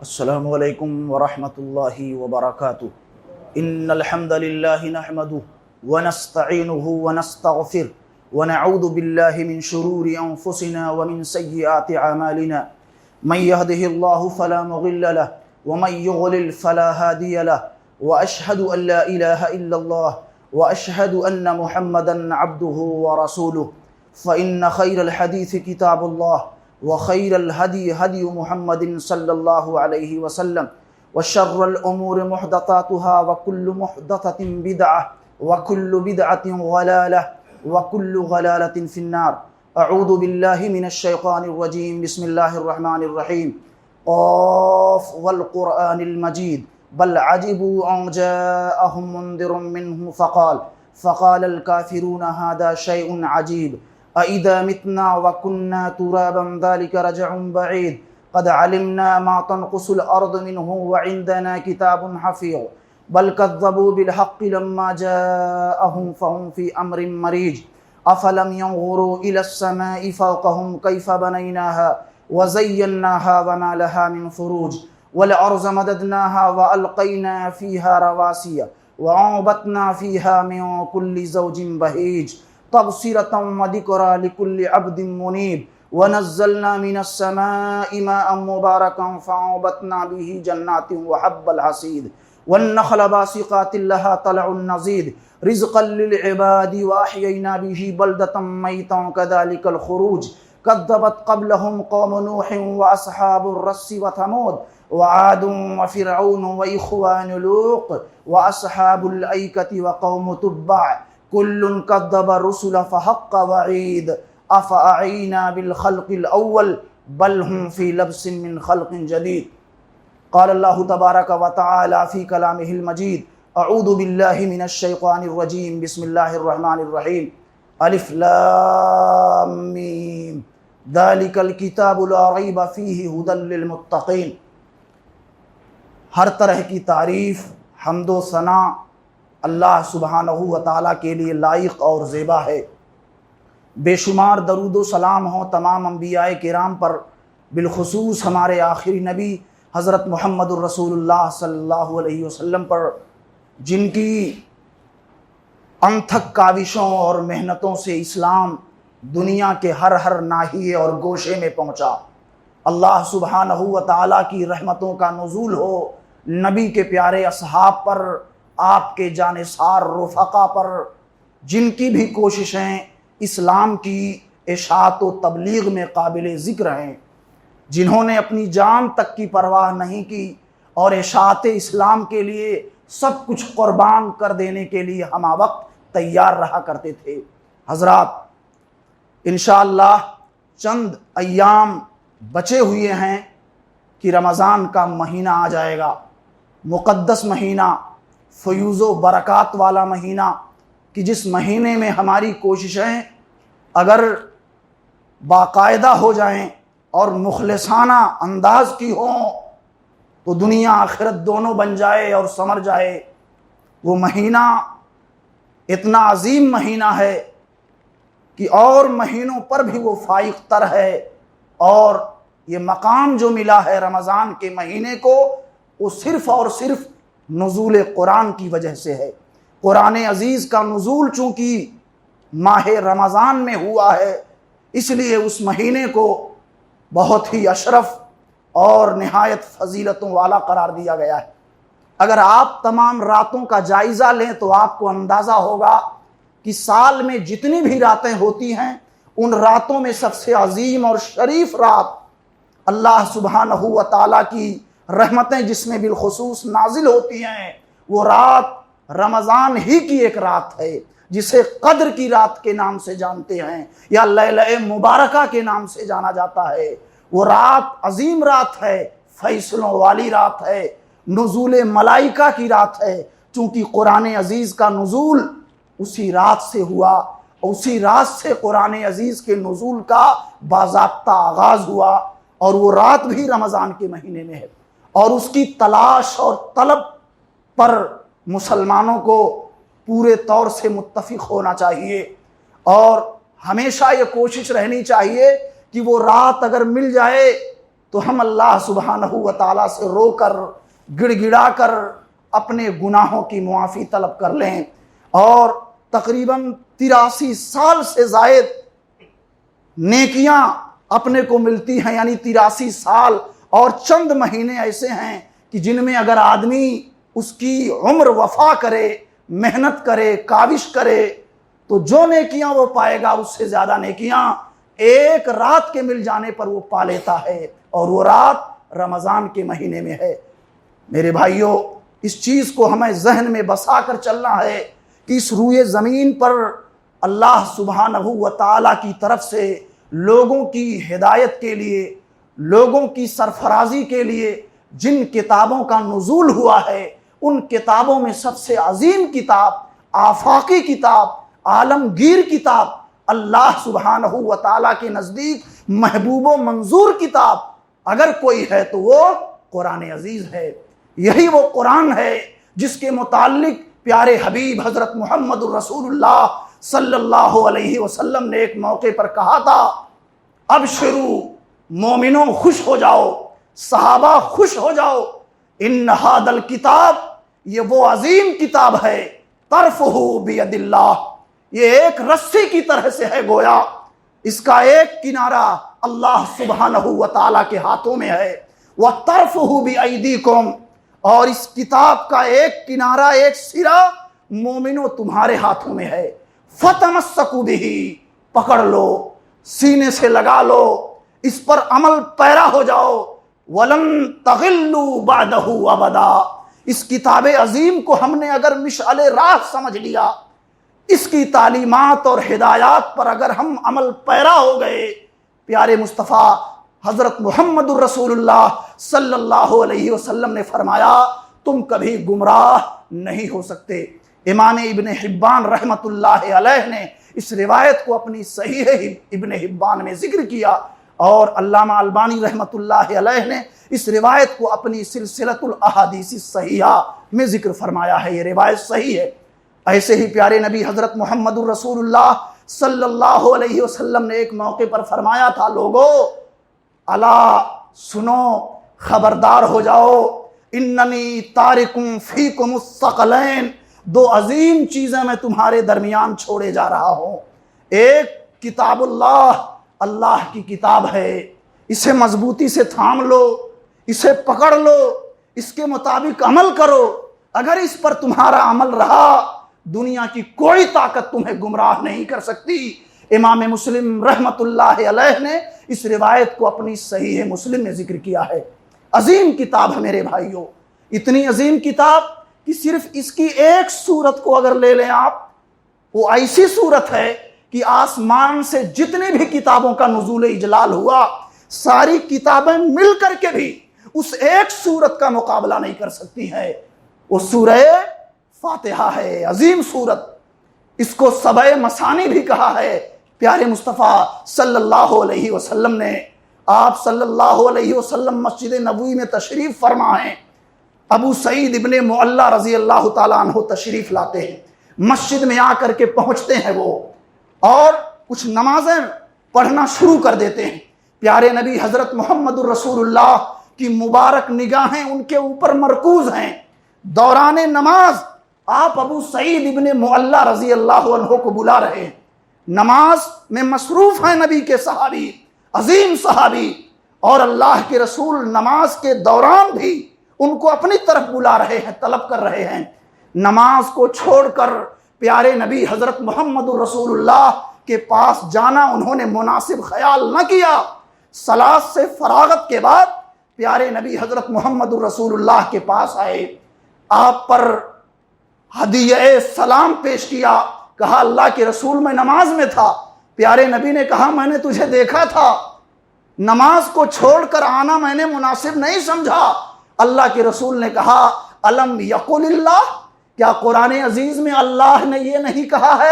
السلام علیکم ورحمۃ اللہ وبرکاتہ۔ ان الحمد للہ نحمده ونستعینه ونستغفره ونعوذ باللہ من شرور انفسنا ومن سیئات اعمالنا من يهده الله فلا مضل له ومن يضلل فلا هادي له واشهد ان لا اله الا الله واشهد ان محمدا عبده ورسوله فان خير الحديث كتاب الله وخير الهدي هدي محمد صلى الله عليه وسلم وشر الأمور محدثاتها وكل محدثة بدعة وكل بدعة ضلالة وكل ضلالة في النار۔ أعوذ بالله من الشيطان الرجيم، بسم الله الرحمن الرحيم۔ قاف والقرآن المجيد بل عجبوا أن جاءهم منذر منهم فقال الكافرون هذا شيء عجيب أَإِذَا مِتْنَا وَكُنَّا تُرَابًا ذَلِكَ رَجْعٌ بَعِيدٌ قَدْ عَلِمْنَا مَا تَنْقُصُ الْأَرْضُ مِنْهُمْ وَعِنْدَنَا كِتَابٌ حَفِيظٌ بَلْ كَذَّبُوا بِالْحَقِّ لَمَّا جَاءَهُمْ فَهُمْ فِي أَمْرٍ مَرِيجٍ أَفَلَمْ يَنْظُرُوا إِلَى السَّمَاءِ فَوْقَهُمْ كَيْفَ بَنَيْنَاهَا وَزَيَّنَّاهَا وَمَا لَهَا مِنْ فُرُوجٍ وَالْأَرْضَ مَدَدْنَاهَا وَأَلْقَيْنَا فِيهَا رَوَاسِيَ وَأَنبَتْنَا فِيهَا مِنْ كُلِّ زَوْجٍ بَهِيجٍ تبصرة وذكرى لكل عبد منيب ونزلنا من السماء ماء مباركا فأنبتنا به جنات وحب الحصيد والنخل باسقات لها طلع نضيد رزقا للعباد وأحيينا به بلدة ميتا كذلك الخروج كذبت قبلهم قوم نوح وأصحاب الرس وثمود وعاد وفرعون وإخوان لوط وأصحاب الأيكة وقوم تبع كل كذب الرسل فحق وعيد أفأعينا بالخلق الأول بل هم في لبس من خلق جديد۔ قال الله تبارك وتعالى في كلامه المجيد أعوذ بالله من الشيطان الرجيم بسم الله الرحمن الرحيم ألف لام ميم ذلك الكتاب لا ريب فيه هدى للمتقين۔ ہر طرح کی تعریف، حمد و ثنا اللہ سبحانہ و تعالیٰ کے لیے لائق اور زیبا ہے۔ بے شمار درود و سلام ہوں تمام انبیاء کرام پر، بالخصوص ہمارے آخری نبی حضرت محمد الرسول اللہ صلی اللہ علیہ وسلم پر، جن کی انتھک کاوشوں اور محنتوں سے اسلام دنیا کے ہر ناحیے اور گوشے میں پہنچا۔ اللہ سبحانہ و تعالیٰ کی رحمتوں کا نزول ہو نبی کے پیارے اصحاب پر، آپ کے جانثار رفقا پر، جن کی بھی کوششیں اسلام کی اشاعت و تبلیغ میں قابل ذکر ہیں، جنہوں نے اپنی جان تک کی پرواہ نہیں کی اور اشاعت اسلام کے لیے سب کچھ قربان کر دینے کے لیے ہمہ وقت تیار رہا کرتے تھے۔ حضرات، انشاءاللہ چند ایام بچے ہوئے ہیں کہ رمضان کا مہینہ آ جائے گا، مقدس مہینہ، فیوز و برکات والا مہینہ، کہ جس مہینے میں ہماری کوششیں اگر باقاعدہ ہو جائیں اور مخلصانہ انداز کی ہوں تو دنیا آخرت دونوں بن جائے اور سمر جائے۔ وہ مہینہ اتنا عظیم مہینہ ہے کہ اور مہینوں پر بھی وہ فائق تر ہے، اور یہ مقام جو ملا ہے رمضان کے مہینے کو، وہ صرف اور صرف نزول قرآن کی وجہ سے ہے۔ قرآن عزیز کا نزول چونکہ ماہ رمضان میں ہوا ہے، اس لیے اس مہینے کو بہت ہی اشرف اور نہایت فضیلتوں والا قرار دیا گیا ہے۔ اگر آپ تمام راتوں کا جائزہ لیں تو آپ کو اندازہ ہوگا کہ سال میں جتنی بھی راتیں ہوتی ہیں، ان راتوں میں سب سے عظیم اور شریف رات، اللہ سبحانہ و تعالیٰ کی رحمتیں جس میں بالخصوص نازل ہوتی ہیں، وہ رات رمضان ہی کی ایک رات ہے، جسے قدر کی رات کے نام سے جانتے ہیں یا لیلہ مبارکہ کے نام سے جانا جاتا ہے۔ وہ رات عظیم رات ہے، فیصلوں والی رات ہے، نزول ملائکہ کی رات ہے، چونکہ قرآن عزیز کا نزول اسی رات سے ہوا، اسی رات سے قرآن عزیز کے نزول کا باضابطہ آغاز ہوا، اور وہ رات بھی رمضان کے مہینے میں ہے، اور اس کی تلاش اور طلب پر مسلمانوں کو پورے طور سے متفق ہونا چاہیے، اور ہمیشہ یہ کوشش رہنی چاہیے کہ وہ رات اگر مل جائے تو ہم اللہ سبحانہ و تعالیٰ سے رو کر گڑ گڑا کر اپنے گناہوں کی معافی طلب کر لیں، اور تقریباً 83 سال سے زائد نیکیاں اپنے کو ملتی ہیں، یعنی 83 سال اور چند مہینے ایسے ہیں کہ جن میں اگر آدمی اس کی عمر وفا کرے، محنت کرے، کاوش کرے، تو جو نیکیاں وہ پائے گا اس سے زیادہ نیکیاں ایک رات کے مل جانے پر وہ پا لیتا ہے، اور وہ رات رمضان کے مہینے میں ہے۔ میرے بھائیوں، اس چیز کو ہمیں ذہن میں بسا کر چلنا ہے کہ اس روئے زمین پر اللہ سبحانہ و تعالیٰ کی طرف سے لوگوں کی ہدایت کے لیے، لوگوں کی سرفرازی کے لیے جن کتابوں کا نزول ہوا ہے، ان کتابوں میں سب سے عظیم کتاب، آفاقی کتاب، عالمگیر کتاب، اللہ سبحانہ و تعالیٰ کے نزدیک محبوب و منظور کتاب اگر کوئی ہے تو وہ قرآن عزیز ہے۔ یہی وہ قرآن ہے جس کے متعلق پیارے حبیب حضرت محمد الرسول اللہ صلی اللہ علیہ وسلم نے ایک موقع پر کہا تھا، ابشروا مومنوں خوش ہو جاؤ، صحابہ خوش ہو جاؤ، ان ھذا الکتاب، یہ وہ عظیم کتاب ہے، طرفہ بید اللہ، یہ ایک رسی کی طرح سے ہے، گویا اس کا ایک کنارہ اللہ سبحانہ و تعالیٰ کے ہاتھوں میں ہے، وطرفہ بایدیکم، اور اس کتاب کا ایک کنارہ، ایک سرا مومنوں تمہارے ہاتھوں میں ہے، فتمسکوا بہ، پکڑ لو، سینے سے لگا لو، اس پر عمل پیرا ہو جاؤ، ولن تغلوا بعدہ ابدا، اس کتاب عظیم کو ہم نے اگر مشعل راہ سمجھ لیا، اس کی تعلیمات اور ہدایات پر اگر ہم عمل پیرا ہو گئے، پیارے مصطفیٰ حضرت محمد الرسول اللہ صلی اللہ علیہ وسلم نے فرمایا تم کبھی گمراہ نہیں ہو سکتے۔ امام ابن حبان رحمت اللہ علیہ نے اس روایت کو اپنی صحیح ابن حبان میں ذکر کیا، اور علامہ البانی رحمت اللہ علیہ نے اس روایت کو اپنی سلسلۃ الاحادیث الصحیحہ میں ذکر فرمایا ہے، یہ روایت صحیح ہے۔ ایسے ہی پیارے نبی حضرت محمد الرسول اللہ صلی اللہ علیہ وسلم نے ایک موقع پر فرمایا تھا، لوگو الا سنو، خبردار ہو جاؤ، اننی تارکم فیکم الثقلین، دو عظیم چیزیں میں تمہارے درمیان چھوڑے جا رہا ہوں، ایک کتاب اللہ، اللہ کی کتاب ہے، اسے مضبوطی سے تھام لو، اسے پکڑ لو، اس کے مطابق عمل کرو، اگر اس پر تمہارا عمل رہا دنیا کی کوئی طاقت تمہیں گمراہ نہیں کر سکتی۔ امام مسلم رحمت اللہ علیہ نے اس روایت کو اپنی صحیح مسلم میں ذکر کیا ہے۔ عظیم کتاب ہے میرے بھائیوں، اتنی عظیم کتاب کہ صرف اس کی ایک سورت کو اگر لے لیں آپ، وہ ایسی سورت ہے کہ آسمان سے جتنی بھی کتابوں کا نزول اجلال ہوا، ساری کتابیں مل کر کے بھی اس ایک سورت کا مقابلہ نہیں کر سکتی ہیں، وہ سورہ فاتحہ ہے، عظیم سورت، اس کو سبع مثانی بھی کہا ہے۔ پیارے مصطفیٰ صلی اللہ علیہ وسلم نے، آپ صلی اللہ علیہ وسلم مسجد نبوی میں تشریف فرما ہیں، ابو سعید ابن معلہ رضی اللہ تعالیٰ عنہ تشریف لاتے ہیں، مسجد میں آ کر کے پہنچتے ہیں وہ، اور کچھ نمازیں پڑھنا شروع کر دیتے ہیں۔ پیارے نبی حضرت محمد الرسول اللہ کی مبارک نگاہیں ان کے اوپر مرکوز ہیں، دوران نماز آپ ابو سعید ابن معلہ رضی اللہ عنہ کو بلا رہے ہیں، نماز میں مصروف ہیں نبی کے صحابی، عظیم صحابی، اور اللہ کے رسول نماز کے دوران بھی ان کو اپنی طرف بلا رہے ہیں، طلب کر رہے ہیں۔ نماز کو چھوڑ کر پیارے نبی حضرت محمد الرسول اللہ کے پاس جانا انہوں نے مناسب خیال نہ کیا۔ صلاۃ سے فراغت کے بعد پیارے نبی حضرت محمد الرسول اللہ کے پاس آئے، آپ پر ہدیہ سلام پیش کیا، کہا اللہ کے رسول میں نماز میں تھا۔ پیارے نبی نے کہا میں نے تجھے دیکھا تھا، نماز کو چھوڑ کر آنا میں نے مناسب نہیں سمجھا۔ اللہ کے رسول نے کہا الم یقل اللہ، کیا قرآن عزیز میں اللہ نے یہ نہیں کہا ہے؟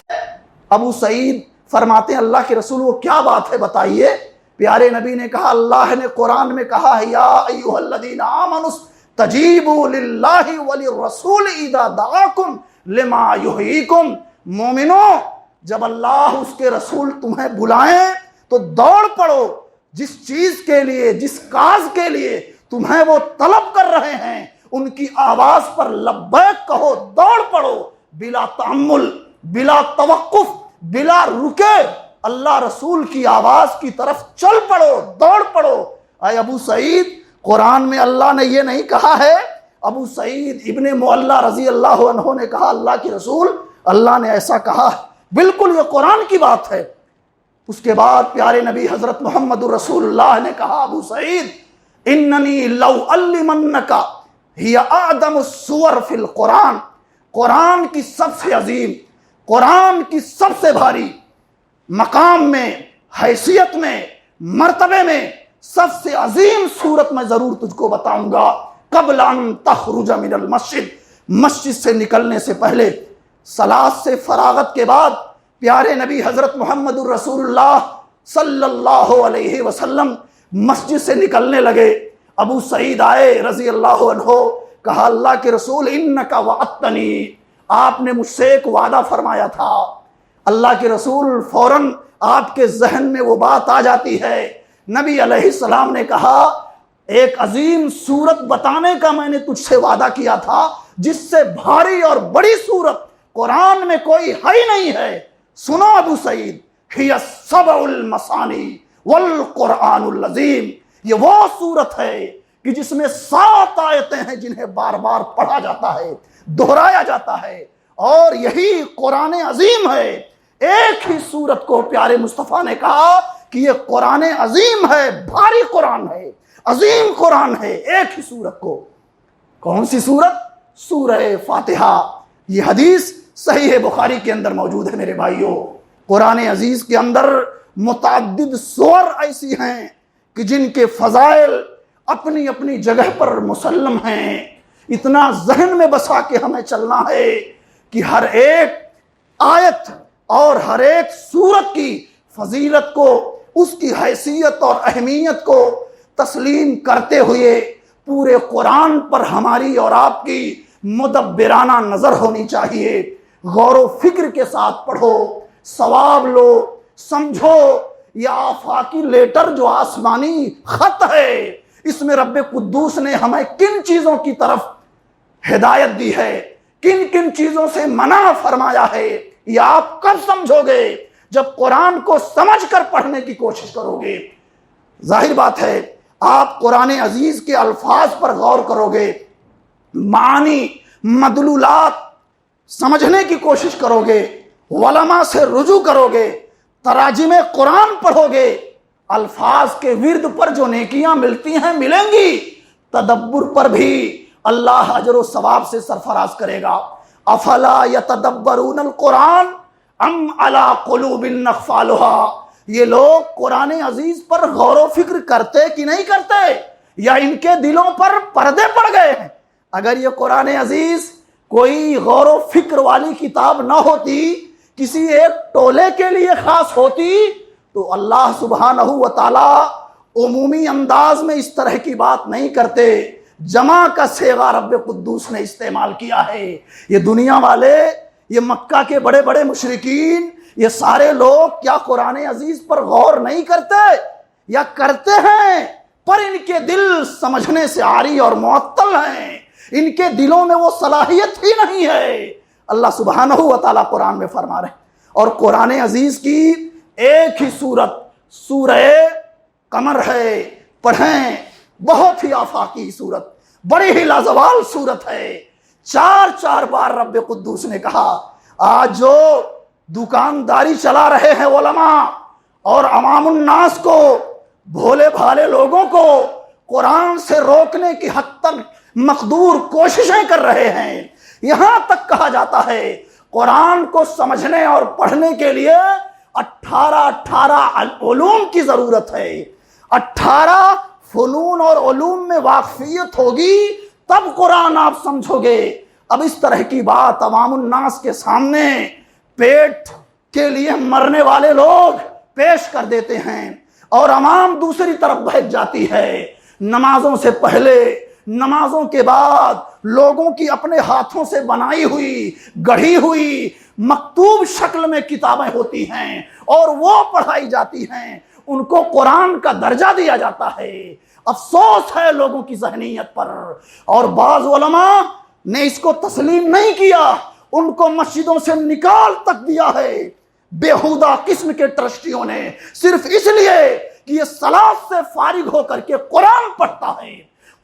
ابو سعید فرماتے ہیں اللہ کے رسول وہ کیا بات ہے بتائیے۔ پیارے نبی نے کہا اللہ نے قرآن میں کہا ہے یا ایھا الذین آمنوا استجیبوا للہ وللرسول اذا دعاکم لما یحییکم، مومنو جب اللہ اس کے رسول تمہیں بلائیں تو دوڑ پڑو، جس چیز کے لیے، جس کاز کے لیے تمہیں وہ طلب کر رہے ہیں، ان کی آواز پر لبیک کہو، دوڑ پڑو، بلا تأمل، بلا توقف، بلا رکے اللہ رسول کی آواز کی طرف چل پڑو، دوڑ پڑو۔ اے ابو سعید، قرآن میں اللہ نے یہ نہیں کہا ہے، ابو سعید ابن معلہ رضی اللہ عنہ نے کہا اللہ کی رسول اللہ نے ایسا کہا، بالکل یہ قرآن کی بات ہے۔ اس کے بعد پیارے نبی حضرت محمد رسول اللہ نے کہا ابو سعید اننی لو علمنک ہی اعظم السور فی القرآن، قرآن کی سب سے عظیم، قرآن کی سب سے بھاری مقام میں، حیثیت میں، مرتبے میں سب سے عظیم صورت میں ضرور تجھ کو بتاؤں گا، قبل ان تخرج من المسجد، مسجد سے نکلنے سے پہلے، صلاۃ سے فراغت کے بعد پیارے نبی حضرت محمد الرسول اللہ صلی اللہ علیہ وسلم مسجد سے نکلنے لگے۔ ابو سعید آئے رضی اللہ عنہ، کہا اللہ کے رسول انک وعدتنی، آپ نے مجھ سے ایک وعدہ فرمایا تھا۔ اللہ کے رسول فوراً آپ کے ذہن میں وہ بات آ جاتی ہے، نبی علیہ السلام نے کہا ایک عظیم صورت بتانے کا میں نے تجھ سے وعدہ کیا تھا، جس سے بھاری اور بڑی صورت قرآن میں کوئی ہے ہی نہیں ہے۔ سنو ابو سعید، ہی السبع المثانی والقرآن العظیم، یہ وہ صورت ہے کہ جس میں 7 آیتیں ہیں جنہیں بار بار پڑھا جاتا ہے، دہرایا جاتا ہے، اور یہی قرآن عظیم ہے۔ ایک ہی صورت کو پیارے مصطفیٰ نے کہا کہ یہ قرآن عظیم ہے، بھاری قرآن ہے، عظیم قرآن ہے، ایک ہی صورت کو۔ کون سی صورت؟ سورہ فاتحہ۔ یہ حدیث صحیح بخاری کے اندر موجود ہے میرے بھائیوں۔ قرآن عزیز کے اندر متعدد سور ایسی ہیں کہ جن کے فضائل اپنی اپنی جگہ پر مسلم ہیں۔ اتنا ذہن میں بسا کے ہمیں چلنا ہے کہ ہر ایک آیت اور ہر ایک سورت کی فضیلت کو، اس کی حیثیت اور اہمیت کو تسلیم کرتے ہوئے پورے قرآن پر ہماری اور آپ کی مدبرانہ نظر ہونی چاہیے۔ غور و فکر کے ساتھ پڑھو، ثواب لو، سمجھو۔ یہ آفاقی لیٹر جو آسمانی خط ہے، اس میں رب قدوس نے ہمیں کن چیزوں کی طرف ہدایت دی ہے، کن کن چیزوں سے منع فرمایا ہے، یہ آپ کب سمجھو گے؟ جب قرآن کو سمجھ کر پڑھنے کی کوشش کرو گے۔ ظاہر بات ہے آپ قرآن عزیز کے الفاظ پر غور کرو گے، معانی، مدلولات سمجھنے کی کوشش کرو گے، علماء سے رجوع کرو گے، تراجم قرآن پڑھو گے، الفاظ کے ورد پر جو نیکیاں ملتی ہیں ملیں گی، تدبر پر بھی اللہ اجر و ثواب سے سرفراز کرے گا۔ افلا یتدبرون القرآن ام علی قلوب اقفالها، یہ لوگ قرآن عزیز پر غور و فکر کرتے کہ نہیں کرتے، یا ان کے دلوں پر پردے پڑ گئے ہیں؟ اگر یہ قرآن عزیز کوئی غور و فکر والی کتاب نہ ہوتی، کسی ایک ٹولے کے لیے خاص ہوتی، تو اللہ سبحانہ و تعالی عمومی انداز میں اس طرح کی بات نہیں کرتے۔ جمع کا صیغہ رب قدوس نے استعمال کیا ہے۔ یہ دنیا والے، یہ مکہ کے بڑے بڑے مشرکین، یہ سارے لوگ کیا قرآن عزیز پر غور نہیں کرتے؟ یا کرتے ہیں پر ان کے دل سمجھنے سے عاری اور معطل ہیں، ان کے دلوں میں وہ صلاحیت ہی نہیں ہے۔ اللہ سبحانہ و تعالیٰ قرآن میں فرما رہے ہیں۔ اور قرآن عزیز کی ایک ہی صورت سورہ قمر ہے، پڑھیں، بہت ہی آفاقی صورت، بڑی ہی لازوال صورت ہے۔ 4 بار رب قدوس نے کہا آج جو دکانداری چلا رہے ہیں علماء اور عوام الناس کو، بھولے بھالے لوگوں کو قرآن سے روکنے کی حد تک مقدور کوششیں کر رہے ہیں، یہاں تک کہا جاتا ہے قرآن کو سمجھنے اور پڑھنے کے لیے 18 علوم کی ضرورت ہے۔ 18 فنون اور علوم میں واقفیت ہوگی تب قرآن آپ سمجھو گے۔ اب اس طرح کی بات عوام الناس کے سامنے پیٹ کے لیے مرنے والے لوگ پیش کر دیتے ہیں، اور عوام دوسری طرف بہک جاتی ہے۔ نمازوں سے پہلے، نمازوں کے بعد لوگوں کی اپنے ہاتھوں سے بنائی ہوئی، گڑھی ہوئی مکتوب شکل میں کتابیں ہوتی ہیں، اور وہ پڑھائی جاتی ہیں۔ ان کو قرآن کا درجہ دیا جاتا ہے۔ افسوس ہے لوگوں کی ذہنیت پر، اور بعض علماء نے اس کو تسلیم نہیں کیا، ان کو مسجدوں سے نکال تک دیا ہے بیہودہ قسم کے ٹرسٹیوں نے، صرف اس لیے کہ یہ صلاۃ سے فارغ ہو کر کے قرآن پڑھتا ہے،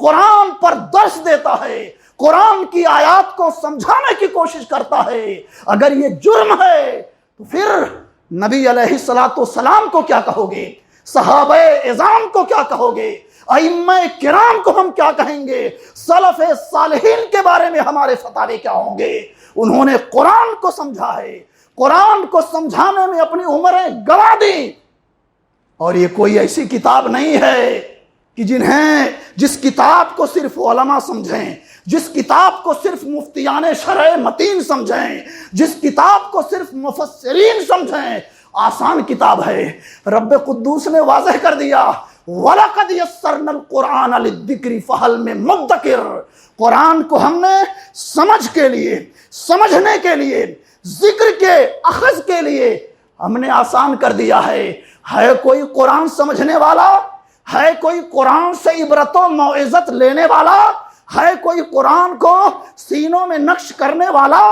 قرآن پر درس دیتا ہے، قرآن کی آیات کو سمجھانے کی کوشش کرتا ہے۔ اگر یہ جرم ہے تو پھر نبی علیہ الصلوۃ والسلام کو کیا کہو گے، صحابہ اعظام کو کیا کہو گے، ائمہ کرام کو ہم کیا کہیں گے، سلف صالحین کے بارے میں ہمارے فتاوے کیا ہوں گے؟ انہوں نے قرآن کو سمجھا ہے، قرآن کو سمجھانے میں اپنی عمریں گنوا دی، اور یہ کوئی ایسی کتاب نہیں ہے کہ جس کتاب کو صرف علماء سمجھیں، جس کتاب کو صرف مفتیان شرع متین سمجھیں، جس کتاب کو صرف مفسرین سمجھیں۔ آسان کتاب ہے، رب قدوس نے واضح کر دیا، وَلَقَدْ يَسَّرْنَا الْقُرْآنَ لِلذِّكْرِ فَهَلْ مِن مُدَّكِرٍ۔ قرآن کو ہم نے سمجھ کے لیے، سمجھنے کے لیے، ذکر کے اخذ کے لیے ہم نے آسان کر دیا ہے کوئی قرآن سمجھنے والا؟ ہے کوئی قرآن سے عبرت و موعظت لینے والا؟ ہے کوئی قرآن کو سینوں میں نقش کرنے والا؟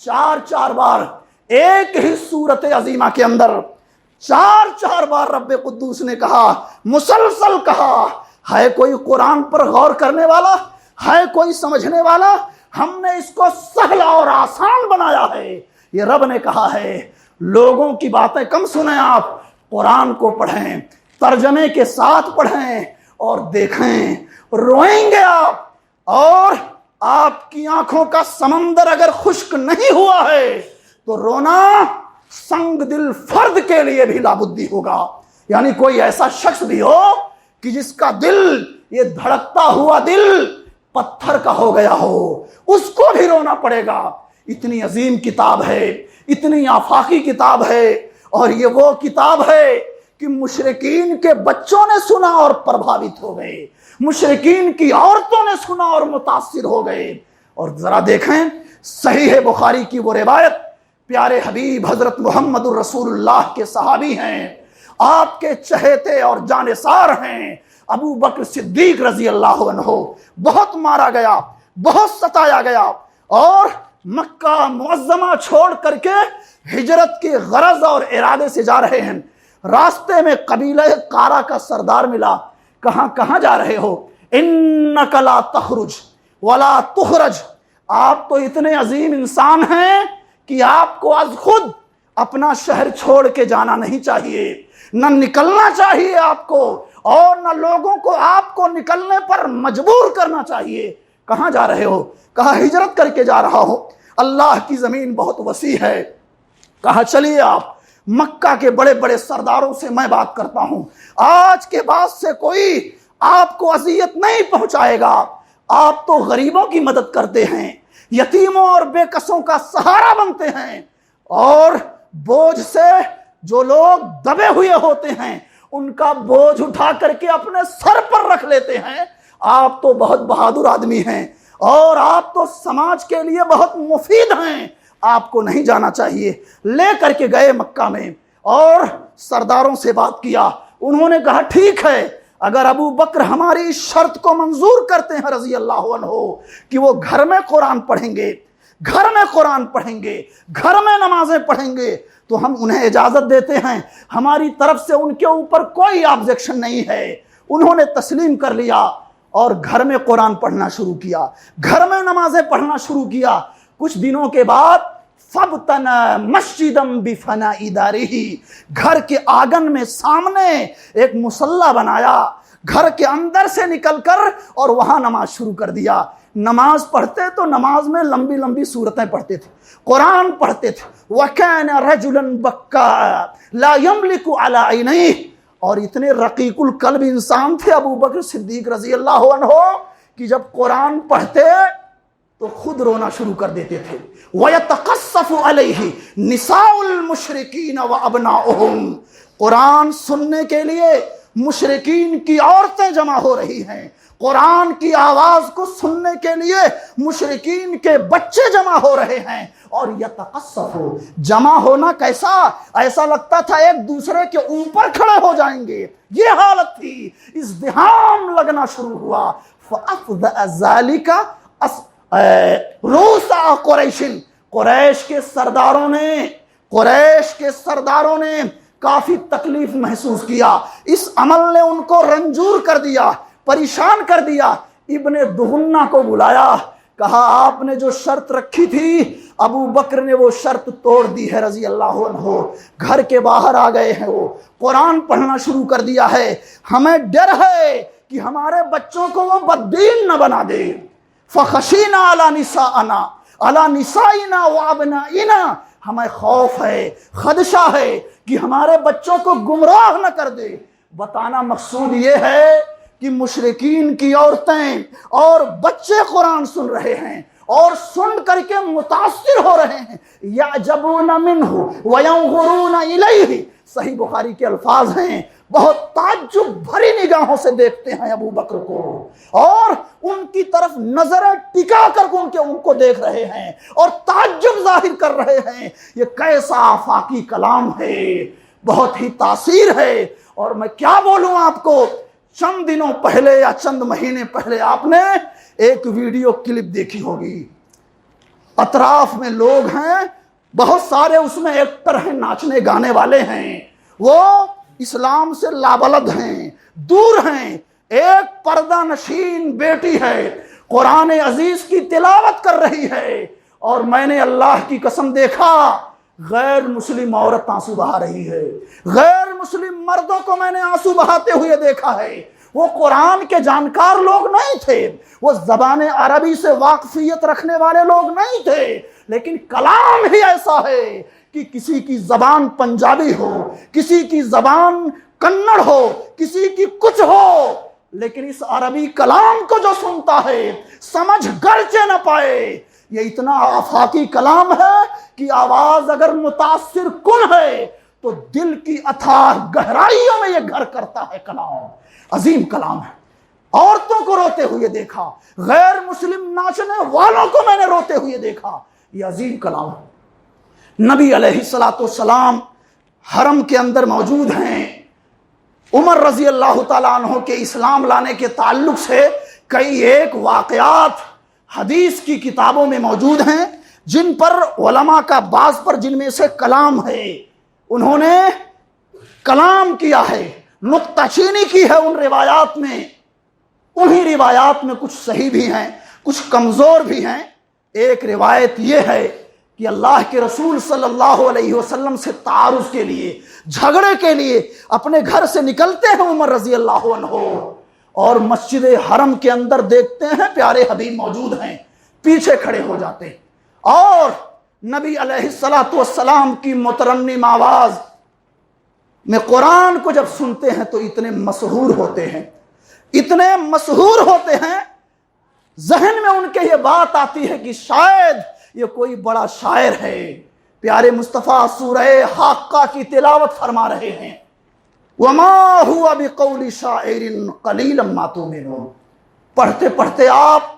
چار بار ایک ہی سورت عظیمہ کے اندر چار بار رب قدوس نے کہا، مسلسل کہا، ہے کوئی قرآن پر غور کرنے والا؟ ہے کوئی سمجھنے والا؟ ہم نے اس کو سہل اور آسان بنایا ہے، یہ رب نے کہا ہے۔ لوگوں کی باتیں کم سنیں، آپ قرآن کو پڑھیں، ترجمے کے ساتھ پڑھیں اور دیکھیں، روئیں گے آپ، اور آپ کی آنکھوں کا سمندر اگر خشک نہیں ہوا ہے تو رونا سنگ دل فرد کے لیے بھی لابدی ہوگا۔ یعنی کوئی ایسا شخص بھی ہو کہ جس کا دل، یہ دھڑکتا ہوا دل پتھر کا ہو گیا ہو، اس کو بھی رونا پڑے گا۔ اتنی عظیم کتاب ہے، اتنی آفاقی کتاب ہے، اور یہ وہ کتاب ہے کہ مشرکین کے بچوں نے سنا اور پربھاوت ہو گئے، مشرکین کی عورتوں نے سنا اور متاثر ہو گئے۔ اور ذرا دیکھیں صحیح بخاری کی وہ روایت، پیارے حبیب حضرت محمد الرسول اللہ کے صحابی ہیں، آپ کے چہیتے اور جانثار ہیں ابو بکر صدیق رضی اللہ عنہ، بہت مارا گیا، بہت ستایا گیا، اور مکہ معظمہ چھوڑ کر کے ہجرت کے غرض اور ارادے سے جا رہے ہیں۔ راستے میں قبیلہ قارہ کا سردار ملا، کہاں جا رہے ہو؟ انک لا تخرج ولا تخرج، آپ تو اتنے عظیم انسان ہیں کہ آپ کو از خود اپنا شہر چھوڑ کے جانا نہیں چاہیے، نہ نکلنا چاہیے آپ کو، اور نہ لوگوں کو آپ کو نکلنے پر مجبور کرنا چاہیے۔ کہاں جا رہے ہو؟ کہا ہجرت کر کے جا رہا ہوں، اللہ کی زمین بہت وسیع ہے۔ کہا چلیے آپ، مکہ کے بڑے بڑے سرداروں سے میں بات کرتا ہوں، آج کے بعد سے کوئی آپ کو اذیت نہیں پہنچائے گا، آپ تو غریبوں کی مدد کرتے ہیں، یتیموں اور بے کسوں کا سہارا بنتے ہیں، اور بوجھ سے جو لوگ دبے ہوئے ہوتے ہیں ان کا بوجھ اٹھا کر کے اپنے سر پر رکھ لیتے ہیں۔ آپ تو بہت بہادر آدمی ہیں، اور آپ تو سماج کے لیے بہت مفید ہیں، آپ کو نہیں جانا چاہیے۔ لے کر کے گئے مکہ میں اور سرداروں سے بات کیا، انہوں نے کہا ٹھیک ہے، اگر ابو بکر ہماری اس شرط کو منظور کرتے ہیں رضی اللہ عنہ کہ وہ گھر میں قرآن پڑھیں گے، گھر میں قرآن پڑھیں گے، گھر میں نمازیں پڑھیں گے، تو ہم انہیں اجازت دیتے ہیں، ہماری طرف سے ان کے اوپر کوئی آبجیکشن نہیں ہے۔ انہوں نے تسلیم کر لیا اور گھر میں قرآن پڑھنا شروع کیا، گھر میں نمازیں پڑھنا شروع کیا۔ کچھ دنوں کے بعد فَبْتَنَا مَسْجِدًا بِفَنَاءِ دَارِهِ، گھر کے آنگن میں سامنے ایک مصلی بنایا، گھر کے اندر سے نکل کر اور وہاں نماز شروع کر دیا۔ نماز پڑھتے تو نماز میں لمبی لمبی سورتیں پڑھتے تھے، قرآن پڑھتے تھے۔ وَكَانَ رَجُلًا بَكَّاءً لَا يَمْلِكُ عَلَىٰ عَيْنَيْهِ، اور اتنے رقیق القلب انسان تھے ابو بکر صدیق رضی اللہ عنہ کہ جب قرآن پڑھتے تو خود رونا شروع کر دیتے تھے۔ وَيَتَقَصَّفُ عَلَيْهِ نِسَاءُ الْمُشْرِكِينَ وَأَبْنَاؤُهُمْ، قرآن سننے کے لیے مشرکین کی عورتیں جمع ہو رہی ہیں، قرآن کی آواز کو سننے کے لیے مشرکین کے بچے جمع ہو رہے ہیں، اور یتقصف، جمع ہونا کیسا، ایسا لگتا تھا ایک دوسرے کے اوپر کھڑے ہو جائیں گے، یہ حالت تھی، ازدحام لگنا شروع ہوا۔ فَأَفْضَأَ ذَلِكَ رُؤُسَاءَ قُرَيْشٍ، قریش کے سرداروں نے کافی تکلیف محسوس کیا، اس عمل نے ان کو رنجور کر دیا، پریشان کر دیا۔ ابن دہنہ کو بلایا، کہا آپ نے جو شرط رکھی تھی ابو بکر نے وہ شرط توڑ دی ہے رضی اللہ عنہ، گھر کے باہر آ گئے ہیں، وہ قرآن پڑھنا شروع کر دیا ہے، ہمیں ڈر ہے کہ ہمارے بچوں کو وہ بددین نہ بنا دے۔ فخشینا علی نسائنا وابنائنا، ہمیں خوف ہے، خدشہ ہے کہ ہمارے بچوں کو گمراہ نہ کر دے۔ بتانا مقصود یہ ہے کہ مشرکین کی عورتیں اور بچے قرآن سن رہے ہیں اور سن کر کے متاثر ہو رہے ہیں، یعجبون منہ وینظرون الیہ، صحیح بخاری کے الفاظ ہیں، بہت تعجب بھری نگاہوں سے دیکھتے ہیں ابو بکر کو، اور ان کی طرف نظریں ٹکا کر ان کو دیکھ رہے ہیں اور تعجب ظاہر کر رہے ہیں، یہ کیسا آفاقی کلام ہے، بہت ہی تاثیر ہے۔ اور میں کیا بولوں آپ کو، چند دنوں پہلے یا چند مہینے پہلے آپ نے ایک ویڈیو کلپ دیکھی ہوگی، اطراف میں لوگ ہیں بہت سارے، اس میں ایکٹر ہیں، ناچنے گانے والے ہیں، وہ اسلام سے لابلد ہیں، دور ہیں، ایک پردہ نشین بیٹی ہے، قرآن عزیز کی تلاوت کر رہی ہے، اور میں نے اللہ کی قسم دیکھا غیر مسلم عورت آنسو بہا رہی ہے، غیر مسلم مردوں کو میں نے آنسو بہاتے ہوئے دیکھا ہے۔ وہ قرآن کے جانکار لوگ نہیں تھے، وہ زبان عربی سے واقفیت رکھنے والے لوگ نہیں تھے، لیکن کلام ہی ایسا ہے کہ کسی کی زبان پنجابی ہو، کسی کی زبان کنڑ ہو، کسی کی کچھ ہو، لیکن اس عربی کلام کو جو سنتا ہے سمجھ گرچہ نہ پائے، یہ اتنا آفاقی کلام ہے کہ آواز اگر متاثر کن ہے تو دل کی اتھاہ گہرائیوں میں یہ گھر کرتا ہے۔ کلام عظیم کلام ہے، عورتوں کو روتے ہوئے دیکھا، غیر مسلم ناچنے والوں کو میں نے روتے ہوئے دیکھا، یہ عظیم کلام ہے۔ نبی علیہ السلام حرم کے اندر موجود ہیں، عمر رضی اللہ تعالیٰ عنہ کے اسلام لانے کے تعلق سے کئی ایک واقعات حدیث کی کتابوں میں موجود ہیں، جن پر علماء کا بعض پر جن میں سے کلام ہے، انہوں نے کلام کیا ہے، نکتہ چینی کی ہے ان روایات میں۔ انہی روایات میں کچھ صحیح بھی ہیں، کچھ کمزور بھی ہیں۔ ایک روایت یہ ہے کہ اللہ کے رسول صلی اللہ علیہ وسلم سے تعارض کے لیے، جھگڑے کے لیے اپنے گھر سے نکلتے ہیں عمر رضی اللہ عنہ، اور مسجد حرم کے اندر دیکھتے ہیں پیارے حبیب موجود ہیں، پیچھے کھڑے ہو جاتے ہیں، اور نبی علیہ السلام کی مترنم آواز میں قرآن کو جب سنتے ہیں تو اتنے مسحور ہوتے ہیں، اتنے مسحور ہوتے ہیں، ذہن میں ان کے یہ بات آتی ہے کہ شاید یہ کوئی بڑا شاعر ہے۔ پیارے مصطفیٰ سورہ حاقہ کی تلاوت فرما رہے ہیں، وَمَا هُوَ بِقَوْلِ شَاعِرٍ قَلِيلًا مَا تُؤْمِنُونَ، پڑھتے پڑھتے آپ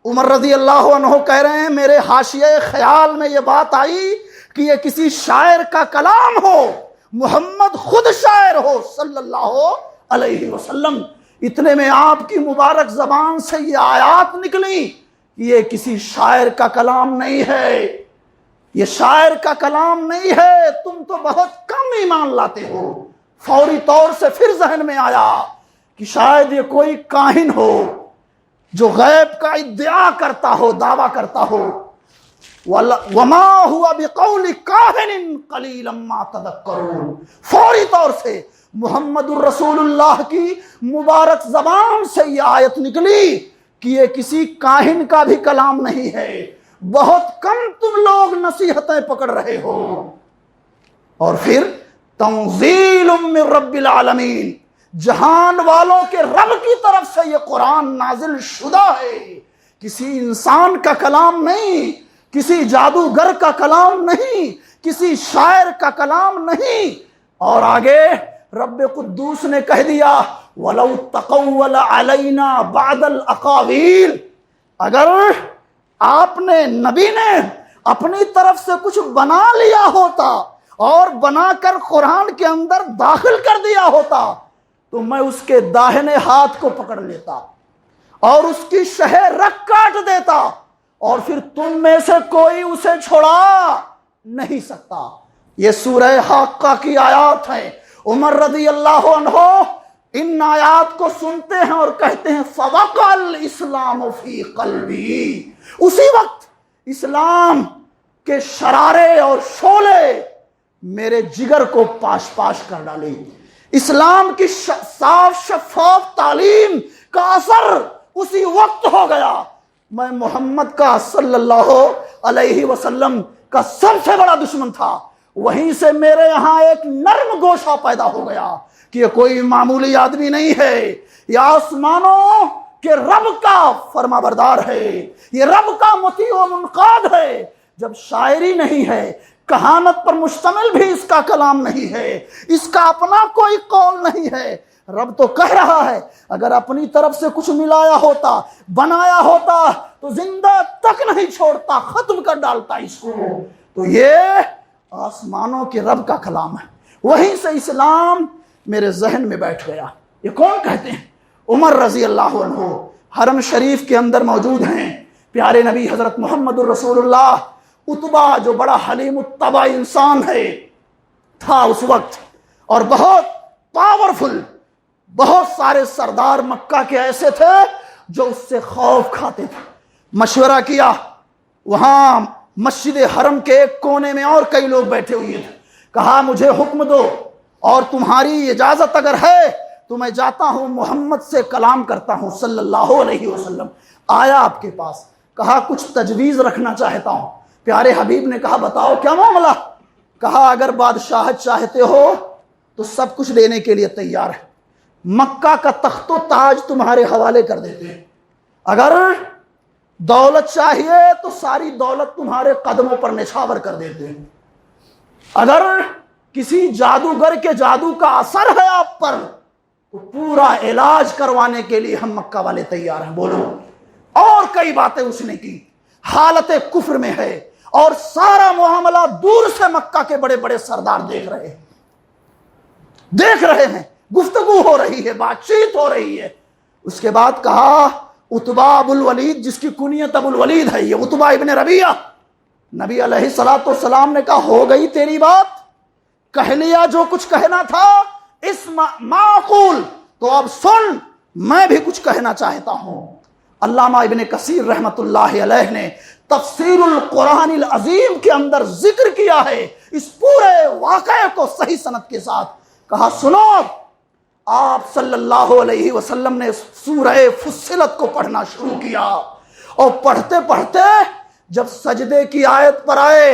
عمر رضی اللہ عنہ کہہ رہے ہیں میرے حاشیہ خیال میں یہ بات آئی کہ یہ کسی شاعر کا کلام ہو، محمد خود شاعر ہو صلی اللہ علیہ وسلم۔ اتنے میں آپ کی مبارک زبان سے یہ آیات نکلی کہ یہ کسی شاعر کا کلام نہیں ہے، یہ شاعر کا کلام نہیں ہے، تم تو بہت کم ایمان لاتے ہو۔ فوری طور سے پھر ذہن میں آیا کہ شاید یہ کوئی کاہن ہو جو غیب کا ادعا کرتا ہو، دعویٰ کرتا ہو۔ وَمَا هُوَ بِقَوْلِ كَاهِنٍ قَلِيلًا مَا تَذَكَّرُونَ، فوری طور سے محمد الرسول اللہ کی مبارک زبان سے یہ آیت نکلی کہ یہ کسی کاہن کا بھی کلام نہیں ہے، بہت کم تم لوگ نصیحتیں پکڑ رہے ہو۔ اور پھر تنزیل من رب العالمین، جہان والوں کے رب کی طرف سے یہ قرآن نازل شدہ ہے، کسی انسان کا کلام نہیں، کسی جادوگر کا کلام نہیں، کسی شاعر کا کلام نہیں۔ اور آگے رب قدوس نے کہہ دیا وَلَوْ تَقَوَّلَ عَلَيْنَا بَعْدَ الْأَقَاوِيلِ، اگر آپ نے نبی نے اپنی طرف سے کچھ بنا لیا ہوتا اور بنا کر قرآن کے اندر داخل کر دیا ہوتا تو میں اس کے داہنے ہاتھ کو پکڑ لیتا اور اس کی شہ رگ کاٹ دیتا، اور پھر تم میں سے کوئی اسے چھڑا نہیں سکتا۔ یہ سورہ حاقہ کی آیات ہیں۔ عمر رضی اللہ عنہ ان آیات کو سنتے ہیں اور کہتے ہیں فَوَقَعَ الْإِسْلَامُ فِي قَلْبِي، اسی وقت اسلام کے شرارے اور شعلے میرے جگر کو پاش پاش کر ڈالے۔ اسلام کی صاف شفاف تعلیم کا اثر اسی وقت ہو گیا۔ میں محمد کا صلی اللہ علیہ وسلم کا سب سے بڑا دشمن تھا، وہیں سے میرے یہاں ایک نرم گوشہ پیدا ہو گیا کہ یہ کوئی معمولی آدمی نہیں ہے، یہ آسمانوں کے رب کا فرما بردار ہے، یہ رب کا مطیع و منقاد ہے۔ جب شاعری نہیں ہے، کہانت پر مشتمل بھی اس کا کلام نہیں ہے، اس کا اپنا کوئی قول نہیں ہے، رب تو کہہ رہا ہے اگر اپنی طرف سے کچھ ملایا ہوتا، بنایا ہوتا تو زندہ تک نہیں چھوڑتا، ختم کر ڈالتا اس کو۔ تو یہ آسمانوں کے رب کا کلام ہے، وہیں سے اسلام میرے ذہن میں بیٹھ گیا۔ یہ کون کہتے ہیں؟ عمر رضی اللہ عنہ حرم شریف کے اندر موجود ہیں، پیارے نبی حضرت محمد الرسول اللہ۔ عتبہ جو بڑا حلیم الطبع انسان ہے تھا اس وقت، اور بہت پاورفل، بہت سارے سردار مکہ کے ایسے تھے جو اس سے خوف کھاتے تھے۔ مشورہ کیا، وہاں مسجد حرم کے ایک کونے میں اور کئی لوگ بیٹھے ہوئے تھے، کہا مجھے حکم دو اور تمہاری اجازت اگر ہے تو میں جاتا ہوں محمد سے کلام کرتا ہوں صلی اللہ علیہ وسلم۔ آیا آپ کے پاس، کہا کچھ تجویز رکھنا چاہتا ہوں۔ پیارے حبیب نے کہا بتاؤ کیا معاملہ؟ کہا اگر بادشاہت چاہتے ہو تو سب کچھ دینے کے لیے تیار ہے، مکہ کا تخت و تاج تمہارے حوالے کر دیتے ہیں، اگر دولت چاہیے تو ساری دولت تمہارے قدموں پر نچھاور کر دیتے ہیں، اگر کسی جادوگر کے جادو کا اثر ہے آپ پر تو پورا علاج کروانے کے لیے ہم مکہ والے تیار ہیں، بولو۔ اور کئی باتیں اس نے کی، حالت کفر میں ہے اور سارا معاملہ دور سے مکہ کے بڑے بڑے سردار دیکھ رہے ہیں، گفتگو ہو رہی ہے، بات چیت ہو رہی ہے۔ اس کے بعد کہا عتبہ ابو الولید، جس کی کنیت ابو الولید ہے، یہ عتبہ ابن ربیعہ، نبی علیہ الصلوۃ والسلام نے کہا ہو گئی تیری بات، کہہ لیا جو کچھ کہنا تھا، اسمع ما اقول، تو اب سن میں بھی کچھ کہنا چاہتا ہوں۔ علامہ ابن کثیر رحمت اللہ علیہ نے تفسیر القرآن العظیم کے اندر ذکر کیا ہے اس پورے واقعے کو صحیح سند کے ساتھ۔ کہا سنو، آپ صلی اللہ علیہ وسلم نے سورہ فصلت کو پڑھنا شروع کیا، اور پڑھتے پڑھتے جب سجدے کی آیت پر آئے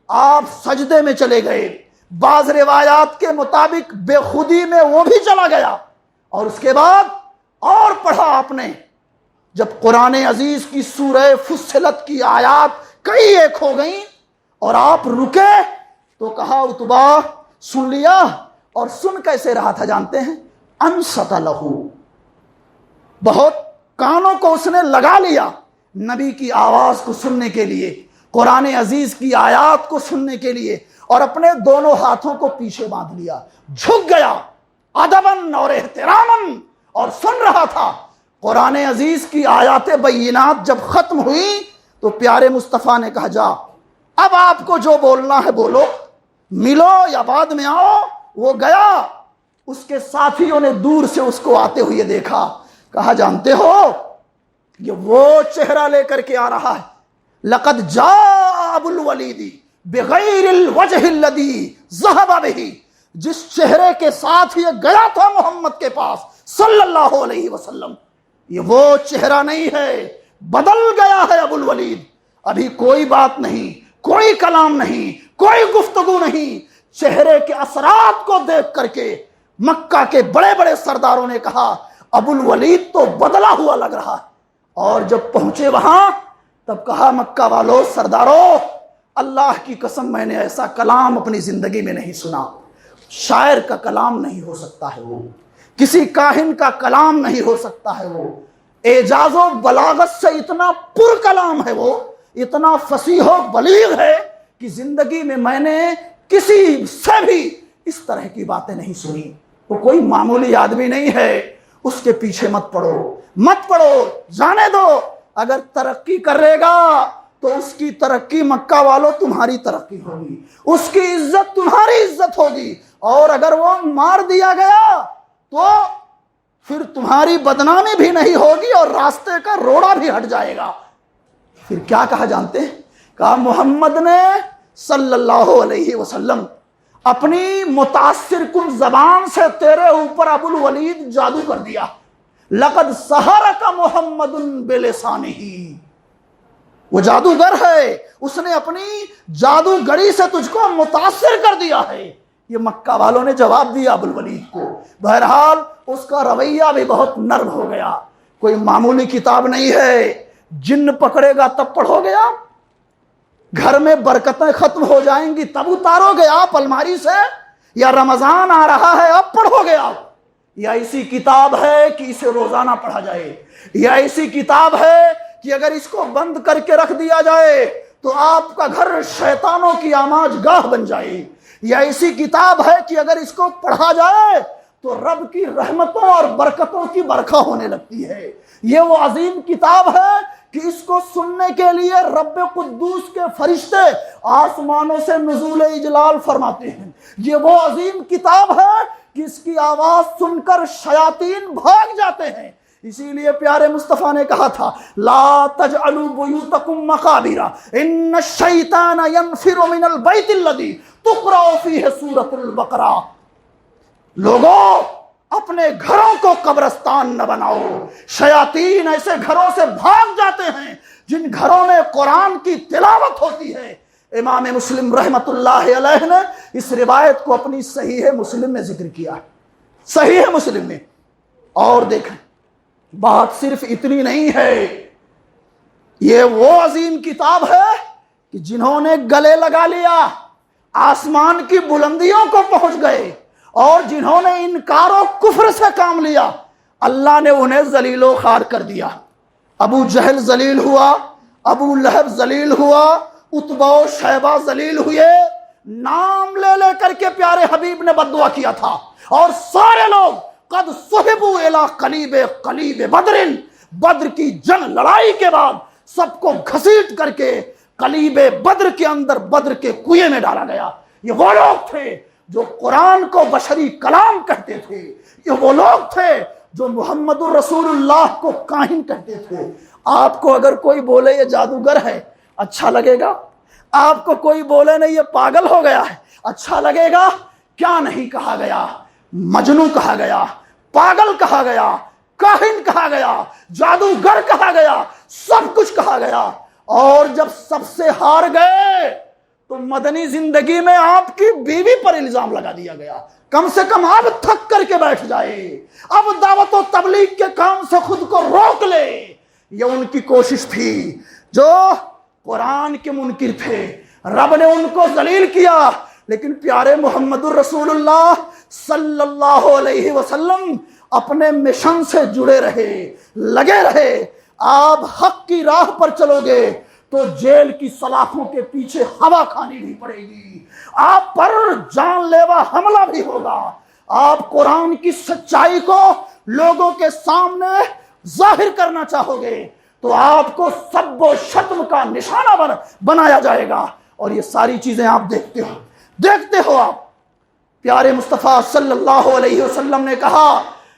آپ سجدے میں چلے گئے، بعض روایات کے مطابق بے خودی میں وہ بھی چلا گیا، اور اس کے بعد اور پڑھا آپ نے۔ جب قرآن عزیز کی سورہ فصلت کی آیات کئی ایک ہو گئیں اور آپ رکے تو کہا عتبہ سن لیا، اور سن کیسے رہا تھا جانتے ہیں؟ انصت لہو، بہت کانوں کو اس نے لگا لیا نبی کی آواز کو سننے کے لیے، قرآن عزیز کی آیات کو سننے کے لیے، اور اپنے دونوں ہاتھوں کو پیچھے باندھ لیا، جھک گیا ادباً اور احتراماً، اور سن رہا تھا۔ قرآن عزیز کی آیات بینات جب ختم ہوئی تو پیارے مصطفیٰ نے کہا جا اب آپ کو جو بولنا ہے بولو، ملو یا بعد میں آؤ۔ وہ گیا، اس کے ساتھیوں نے دور سے اس کو آتے ہوئے دیکھا، کہا جانتے ہو یہ وہ چہرہ لے کر کے آ رہا ہے، لقد جاء ابو الولید بغیر الوجہ الذی ذهب به، جس چہرے کے ساتھ یہ گیا تھا محمد کے پاس صلی اللہ علیہ وسلم، یہ وہ چہرہ نہیں ہے، بدل گیا ہے ابو الولید۔ ابھی کوئی بات نہیں، کوئی کلام نہیں، کوئی گفتگو نہیں، چہرے کے اثرات کو دیکھ کر کے مکہ کے بڑے بڑے سرداروں نے کہا ابو الولید تو بدلا ہوا لگ رہا ہے۔ اور جب پہنچے وہاں تب کہا مکہ والوں، سرداروں، اللہ کی قسم میں نے ایسا کلام اپنی زندگی میں نہیں سنا، شاعر کا کلام نہیں ہو سکتا ہے، وہ کسی کاہن کا کلام نہیں ہو سکتا ہے، وہ اعجاز و بلاغت سے اتنا پر کلام ہے، وہ اتنا فصیح و بلیغ ہے کہ زندگی میں نے کسی سے بھی اس طرح کی باتیں نہیں سنی۔ وہ کوئی معمولی آدمی نہیں ہے، اس کے پیچھے مت پڑو، جانے دو۔ اگر ترقی کرے گا تو اس کی ترقی مکہ والوں تمہاری ترقی ہوگی، اس کی عزت تمہاری عزت ہوگی، اور اگر وہ مار دیا گیا تو پھر تمہاری بدنامی بھی نہیں ہوگی اور راستے کا روڑا بھی ہٹ جائے گا۔ پھر کیا کہا جانتے ہیں؟ کہا محمد نے صلی اللہ علیہ وسلم اپنی متاثر کن زبان سے تیرے اوپر ابو الولید جادو کر دیا۔ لقد سحرک محمد بلسانہ، وہ جادوگر ہے، اس نے اپنی جادوگری سے تجھ کو متاثر کر دیا ہے۔ یہ مکہ والوں نے جواب دیا ابو الولید کو۔ بہرحال اس کا رویہ بھی بہت نرم ہو گیا، کوئی معمولی کتاب نہیں ہے، جن پکڑے گا تب پڑھو گے آپ، گھر میں برکتیں ختم ہو جائیں گی تب اتارو گے آپ الماری سے، یا رمضان آ رہا ہے اب پڑھو گے آپ، یا ایسی کتاب ہے کہ اسے روزانہ پڑھا جائے، یا ایسی کتاب ہے کہ اگر اس کو بند کر کے رکھ دیا جائے تو آپ کا گھر شیطانوں کی آماج گاہ بن جائے، یا ایسی کتاب ہے کہ اگر اس کو پڑھا جائے تو رب کی رحمتوں اور برکتوں کی برکھا ہونے لگتی ہے۔ یہ وہ عظیم کتاب ہے کہ اس کو سننے کے لیے رب قدوس کے فرشتے آسمانوں سے نزول اجلال فرماتے ہیں۔ یہ وہ عظیم کتاب ہے کہ اس کی آواز سن کر شیاطین بھاگ جاتے ہیں۔ اسی لیے پیارے مصطفیٰ نے کہا تھا لا تجعلوا بیوتکم مقابر ان الشیطان ینفر من البیت الذی تقرأ فیہ سورۃ البقرہ۔ لوگوں اپنے گھروں کو قبرستان نہ بناؤ، شیاطین ایسے گھروں سے بھاگ جاتے ہیں جن گھروں میں قرآن کی تلاوت ہوتی ہے۔ امام مسلم رحمت اللہ علیہ نے اس روایت کو اپنی صحیح مسلم میں ذکر کیا ہے، صحیح مسلم میں۔ اور دیکھیں بات صرف اتنی نہیں ہے، یہ وہ عظیم کتاب ہے کہ جنہوں نے گلے لگا لیا آسمان کی بلندیوں کو پہنچ گئے، اور جنہوں نے انکار و کفر سے کام لیا اللہ نے انہیں ذلیل و خوار کر دیا۔ ابو جہل ذلیل ہوا، ابو لہب ذلیل ہوا، عتبہ و شیبہ ذلیل ہوئے، نام لے لے کر کے پیارے حبیب نے بد دعا کیا تھا، اور سارے لوگ قد صحبوا الی قلیب بدر، بدر کی جنگ لڑائی کے بعد سب کو گھسیٹ کر کے قلیب بدر کے اندر بدر کے کنویں میں ڈالا گیا۔ یہ وہ لوگ تھے جو قرآن کو بشری کلام کہتے تھے، یہ وہ لوگ تھے جو محمد الرسول اللہ کو کاہن کہتے تھے۔ آپ کو اگر کوئی بولے یہ جادوگر ہے اچھا لگے گا؟ آپ کو کوئی بولے نہیں یہ پاگل ہو گیا ہے اچھا لگے گا؟ کیا نہیں کہا گیا؟ مجنوں کہا گیا، پاگل کہا گیا، کاہن کہا گیا، جادوگر کہا گیا، سب کچھ کہا گیا۔ اور جب سب سے ہار گئے تو مدنی زندگی میں آپ کی بیوی پر الزام لگا دیا گیا۔ کم سے کم آپ تھک کر کے بیٹھ جائے، اب دعوت و تبلیغ کے کام سے خود کو روک لے۔ یہ ان کی کوشش تھی جو قرآن کے منکر تھے، رب نے ان کو ذلیل کیا، لیکن پیارے محمد الرسول اللہ صلی اللہ علیہ وسلم اپنے مشن سے جڑے رہے، لگے رہے۔ آپ حق کی راہ پر چلو گے تو جیل کی سلاخوں کے پیچھے ہوا کھانی بھی پڑے گی، آپ پر جان لیوا حملہ بھی ہوگا۔ آپ قرآن کی سچائی کو لوگوں کے سامنے ظاہر کرنا چاہو گے تو آپ کو سب و شتم کا نشانہ بنایا جائے گا، اور یہ ساری چیزیں آپ دیکھتے ہو آپ۔ پیارے مصطفیٰ صلی اللہ علیہ وسلم نے کہا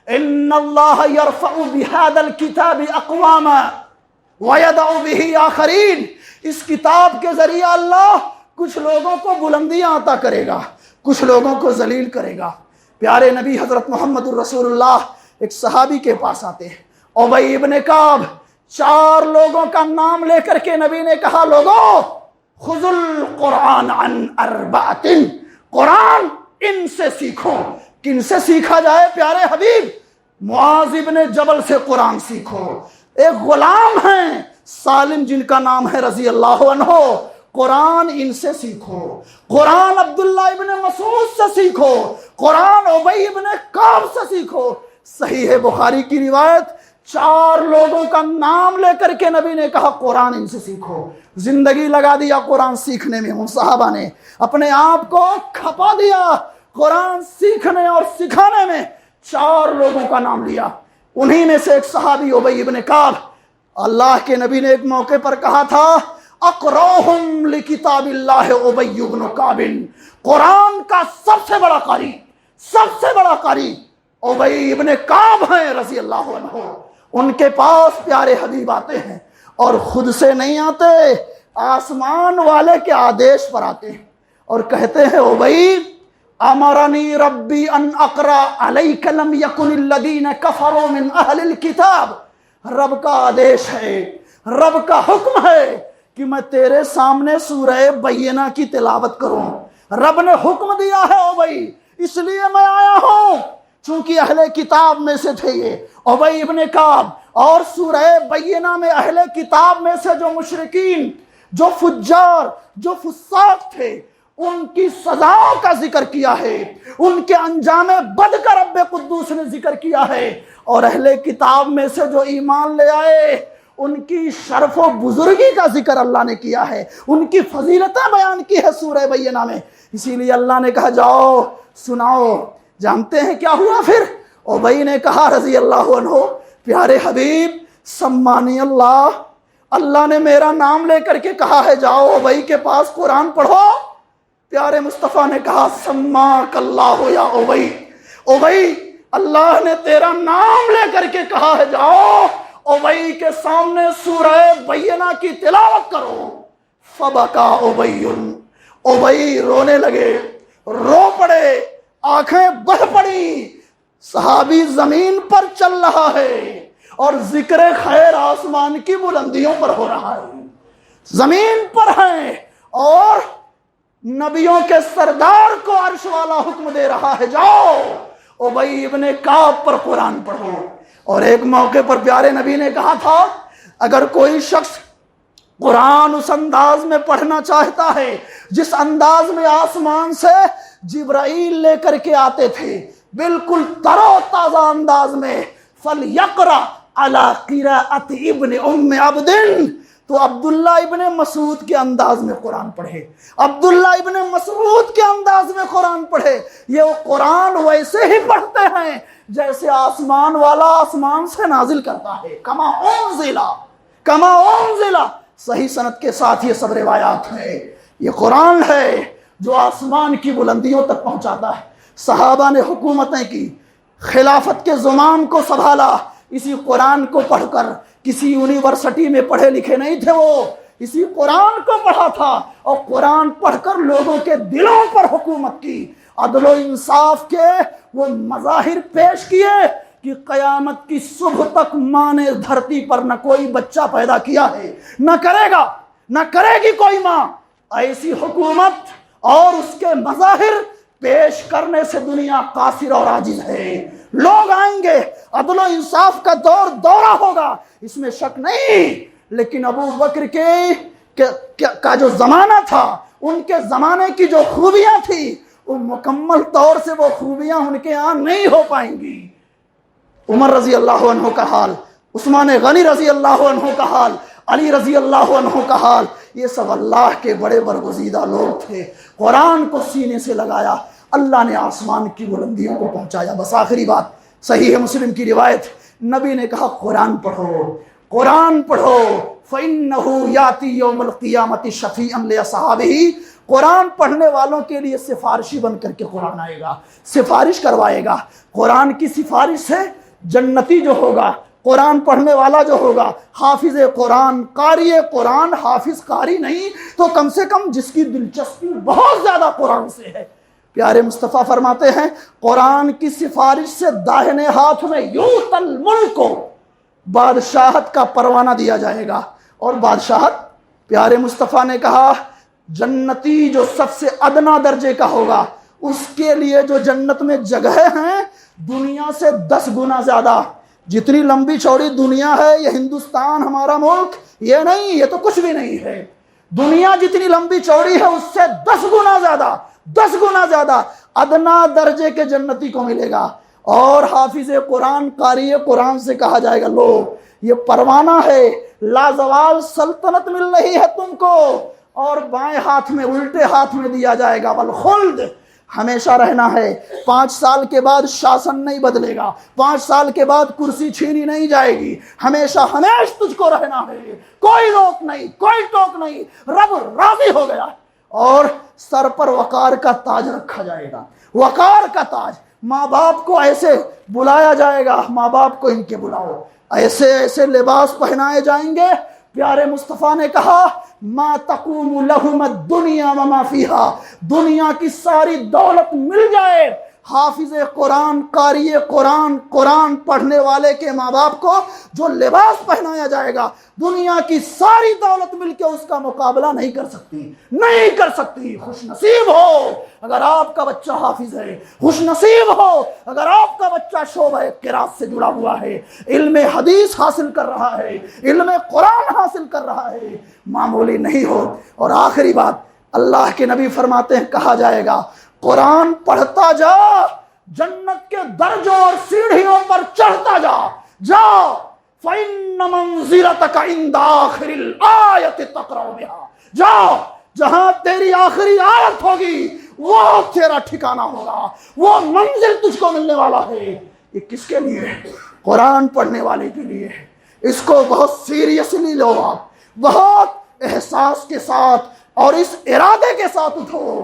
ان اللہ یرفع بہذا الکتاب اقواما وَيَدَعُ بِهِ آخَرِينَ، اس کتاب کے ذریعے اللہ کچھ لوگوں کو بلندیاں عطا کرے گا، کچھ لوگوں کو ذلیل کرے گا۔ پیارے نبی حضرت محمد الرسول اللہ ایک صحابی کے پاس آتے ہیں، ابی ابن کعب، 4 لوگوں کا نام لے کر کے نبی نے کہا لوگوں خذوا القرآن عن 4، قرآن ان سے سیکھو۔ کن سے سیکھا جائے پیارے حبیب؟ معاذ ابن جبل سے قرآن سیکھو۔ ایک غلام ہیں سالم جن کا نام ہے رضی اللہ عنہ، قرآن ان سے سیکھو، قرآن عبداللہ ابن مسعود سے سیکھو، قرآن ابی ابن کعب سے سیکھو۔ صحیح بخاری کی روایت، 4 لوگوں کا نام لے کر کے نبی نے کہا قرآن ان سے سیکھو۔ زندگی لگا دیا قرآن سیکھنے میں، ان صحابہ نے اپنے آپ کو کھپا دیا قرآن سیکھنے اور سکھانے میں۔ 4 لوگوں کا نام لیا، انہی میں سے ایک صحابی ابی ابن کعب۔ اللہ کے نبی نے ایک موقع پر کہا تھا اقرأہم لکتاب اللہ ابی ابن کعب، قرآن کا سب سے بڑا قاری ابی ابن کعب ہیں رضی اللہ عنہ۔ ان کے پاس پیارے حبیب آتے ہیں اور خود سے نہیں آتے، آسمان والے کے آدیش پر آتے ہیں اور کہتے ہیں ابی امرنی ربی ان اقرأ علیک لم یکن الذین کفروا من اہل الکتاب، رب کا آدیش ہے، رب کا حکم ہے کہ میں تیرے سامنے سورہ بینہ کی تلاوت کروں۔ رب نے حکم دیا ہے ابی، اس لیے میں آیا ہوں، چونکہ اہل کتاب میں سے تھے یہ ابی ابن کعب، اور سورہ بینہ میں اہل کتاب میں سے جو مشرکین، جو فجار، جو فساق تھے، ان کی سزاؤں کا ذکر کیا ہے، ان کے انجام بد کا رب قدوس نے ذکر کیا ہے، اور اہل کتاب میں سے جو ایمان لے آئے ان کی شرف و بزرگی کا ذکر اللہ نے کیا ہے، ان کی فضیلتیں بیان کی ہے سورہ بینہ میں۔ اسی لیے اللہ نے کہا جاؤ سناؤ۔ جانتے ہیں کیا ہوا پھر؟ ابی نے کہا رضی اللہ عنہ پیارے حبیب سمانی اللہ نے میرا نام لے کر کے کہا ہے جاؤ ابی کے پاس قرآن پڑھو۔ پیارے مصطفیٰ نے کہا سماک اللہ یا ابی اللہ نے تیرا نام لے کر کے کہا ہے جاؤ ابی کے سامنے سورہ بینہ کی تلاوت کرو۔ فبکا ابی رونے لگے، رو پڑے، آنکھیں بہہ پڑی۔ صحابی زمین پر چل رہا ہے اور ذکر خیر آسمان کی بلندیوں پر ہو رہا ہے، زمین پر ہیں اور نبیوں کے سردار کو عرش والا حکم دے رہا ہے جاؤ ابی ابن کعب پر قرآن پڑھو۔ اور ایک موقع پر پیارے نبی نے کہا تھا اگر کوئی شخص قرآن اس انداز میں پڑھنا چاہتا ہے جس انداز میں آسمان سے جبرائیل لے کر کے آتے تھے، بالکل تر و تازہ انداز میں، فَلْيَقْرَأْ عَلَىٰ قِرَاءَةِ ابن ام عبد، تو عبداللہ ابن مسعود کے انداز میں قرآن پڑھے، عبداللہ ابن مسعود کے انداز میں قرآن پڑھے۔ یہ وہ قرآن ویسے ہی پڑھتے ہیں جیسے آسمان والا آسمان سے نازل کرتا ہے، کما انزل، صحیح سند کے ساتھ یہ سب روایات ہیں۔ یہ قرآن ہے جو آسمان کی بلندیوں تک پہنچاتا ہے۔ صحابہ نے حکومتیں کی، خلافت کے زمام کو سنبھالا، اسی قرآن کو پڑھ کر، کسی یونیورسٹی میں پڑھے لکھے نہیں تھے وہ، اسی قرآن کو پڑھا تھا اور قرآن پڑھ کر لوگوں کے دلوں پر حکومت کی، عدل و انصاف کے وہ مظاہر پیش کیے کہ قیامت کی صبح تک ماں نے دھرتی پر نہ کوئی بچہ پیدا کیا ہے، نہ کرے گا، نہ کرے گی کوئی ماں۔ ایسی حکومت اور اس کے مظاہر پیش کرنے سے دنیا قاصر اور عاجز ہے۔ لوگ آئیں گے، عدل و انصاف کا دورہ ہوگا، اس میں شک نہیں، لیکن ابو بکر کا جو زمانہ تھا، ان کے زمانے کی جو خوبیاں تھی، وہ مکمل طور سے وہ خوبیاں ان کے یہاں نہیں ہو پائیں گی۔ عمر رضی اللہ عنہ کا حال، عثمان غنی رضی اللہ عنہ کا حال، علی رضی اللہ عنہ کا حال، یہ سب اللہ کے بڑے برگزیدہ لوگ تھے۔ قرآن کو سینے سے لگایا، اللہ نے آسمان کی بلندیوں کو پہنچایا۔ بس آخری بات، صحیح مسلم کی روایت، نبی نے کہا قرآن پڑھو، قرآن پڑھو، فَإِنَّهُ يَأْتِي يَوْمَ الْقِيَامَةِ شَفِيعًا لِأَصْحَابِهِ، قرآن پڑھنے والوں کے لیے سفارشی بن کر کے قرآن آئے گا، سفارش کروائے گا۔ قرآن کی سفارش سے جنتی جو ہوگا، قرآن پڑھنے والا جو ہوگا، حافظ قرآن، قاری قرآن، حافظ قاری نہیں تو کم سے کم جس کی دلچسپی بہت زیادہ قرآن سے ہے۔ پیارے مصطفیٰ فرماتے ہیں قرآن کی سفارش سے داہنے ہاتھ میں یوت الملک کو بادشاہت کا پروانہ دیا جائے گا۔ اور بادشاہت، پیارے مصطفیٰ نے کہا جنتی جو سب سے ادنا درجے کا ہوگا، اس کے لیے جو جنت میں جگہ ہیں دنیا سے 10 گنا زیادہ۔ جتنی لمبی چوڑی دنیا ہے، یہ ہندوستان ہمارا ملک، یہ نہیں، یہ تو کچھ بھی نہیں ہے۔ دنیا جتنی لمبی چوڑی ہے اس سے 10 گنا زیادہ ادنا درجے کے جنتی کو ملے گا. اور حافظ قرآن قاری قرآن سے کہا جائے گا لو یہ پروانہ ہے، لازوال سلطنت مل رہی ہے تم کو، اور بائیں ہاتھ میں الٹے ہاتھ میں دیا جائے گا والخلد، ہمیشہ رہنا ہے. 5 سال کے بعد شاسن نہیں بدلے گا، 5 سال کے بعد کرسی چھینی نہیں جائے گی، ہمیشہ تجھ کو رہنا ہے، کوئی روک نہیں، کوئی ٹوک نہیں، رب راضی ہو گیا. اور سر پر وقار کا تاج رکھا جائے گا، وقار کا تاج. ماں باپ کو ایسے بلایا جائے گا، ماں باپ کو ان کے بلاؤ، ایسے ایسے لباس پہنائے جائیں گے. پیارے مصطفیٰ نے کہا ما تقوم لہم الدنیا وما فیہا، دنیا کی ساری دولت مل جائے، حافظ قرآن قاری قرآن قرآن پڑھنے والے کے ماں باپ کو جو لباس پہنایا جائے گا، دنیا کی ساری دولت مل کے اس کا مقابلہ نہیں کر سکتی. خوش نصیب ہو اگر آپ کا بچہ حافظ ہے، خوش نصیب ہو اگر آپ کا بچہ شعبہ قرات سے جڑا ہوا ہے، علم حدیث حاصل کر رہا ہے، علم قرآن حاصل کر رہا ہے، معمولی نہیں ہو. اور آخری بات، اللہ کے نبی فرماتے ہیں کہا جائے گا قرآن پڑھتا جا، جنت کے درجوں اور سیڑھیوں پر چڑھتا جا فَإِنَّ مَنزِلَتَكَ عِنْدَ آخِرِ الْآيَةِ تَقْرَأُ بِهَا، جا جہاں تیری آخری آیت ہوگی وہ تیرا ٹھکانہ ہوگا، وہ منزل تجھ کو ملنے والا ہے. یہ کس کے لیے ہے؟ قرآن پڑھنے والے کے لیے ہے. اس کو بہت سیریسلی لو، آپ بہت احساس کے ساتھ اور اس ارادے کے ساتھ اٹھو